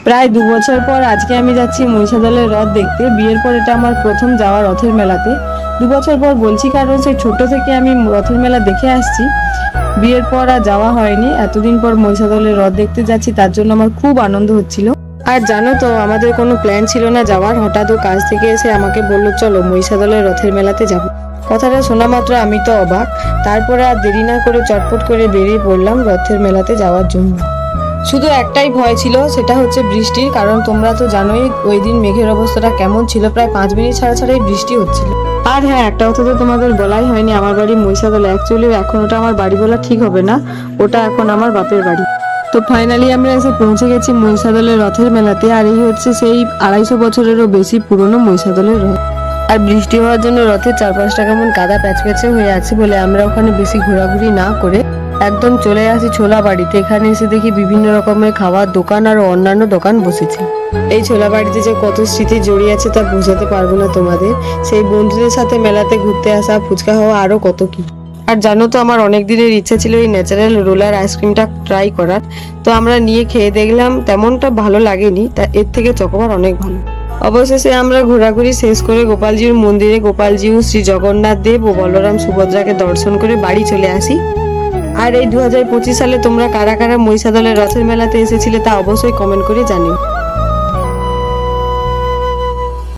প্রায় 2 বছর পর আজকে আমি যাচ্ছি মহিষাদলের রথ দেখতে। বিয়ের পর এটা আমার প্রথম যাওয়া রথের মেলাতে। 2 বছর পর বলছি কারণ সেই ছোট থেকে আমি রথের মেলা দেখে আসছি। বিয়ের পর আর যাওয়া হয়নি, এতদিন পর মহিষাদলের রথ দেখতে যাচ্ছি, তার জন্য আমার খুব আনন্দ হচ্ছিল। আর জানো তো, আমাদের কোনো প্ল্যান ছিল না যাওয়ার, হঠাৎ ও কাজ থেকে এসে আমাকে বললো চলো মহিষাদলের রথের মেলাতে যাব। কথাটা শোনা মাত্র আমি তো অবাক। তারপরে আর দেরি না করে চটপট করে বেরিয়ে পড়লাম রথের মেলাতে যাওয়ার জন্য। শুধু একটাই ভয় ছিল, সেটা হচ্ছে বৃষ্টির, কারণ তোমরা তো জানোই ওই দিন মেঘের অবস্থাটা কেমন ছিল, প্রায় 5 মিনিট ছাড়া ছাড়াই বৃষ্টি হচ্ছিল। আর হ্যাঁ, একটা কথা তো তোমাদের বলাই হয়নি, আমার বাড়ি মহিষাদল। অ্যাকচুয়ালি এখন ওটা আমার বাড়ি বলা ঠিক হবে না, ওটা এখন আমার বাপের বাড়ি। তো ফাইনালি আমরা এসে পৌঁছে গেছি মহিষাদলের রথের মেলাতে। আর এই হচ্ছে সেই 250 বছরেরও বেশি পুরনো মহিষাদলের রথ। আর বৃষ্টি হওয়ার জন্য রথের চারপাশটা কেমন কাদা প্যাচপ্যাচে হয়ে আছে বলে আমরা ওখানে বেশি ঘোরাঘুরি না করে একদম চলে আসি ছোলা বাড়িতে। এখানে এসে দেখি বিভিন্ন রকমের খাওয়ার দোকান আর অন্যান্য দোকান বসেছে। এই ছোলা বাড়িতে যে কত স্মৃতি জড়িয়ে আছে তা বোঝাতে পারবো না তোমাদের। সেই বন্ধুদের সাথে মেলাতে ঘুরতে আসা, ফুচকা খাওয়া, আরো কত কি। আর জানো তো, আমার অনেক দিনের ইচ্ছা ছিল এই ন্যাচারাল রোলার আইসক্রিমটা ট্রাই করার। তো আমরা নিয়ে খেয়ে দেখলাম, তেমনটা ভালো লাগেনি, তা এর থেকে চকোবার অনেক ভালো। অবশেষে আমরা ঘোরাঘুরি শেষ করে গোপালজির মন্দিরে গোপালজি ও শ্রী জগন্নাথ দেব ও বলরাম সুভদ্রাকে দর্শন করে বাড়ি চলে আসি। আর এই 2025 সালে তোমরা কারা কারা মহিষাদলের রথের মেলাতে এসেছিলে তা অবশ্যই কমেন্ট করে জানিও।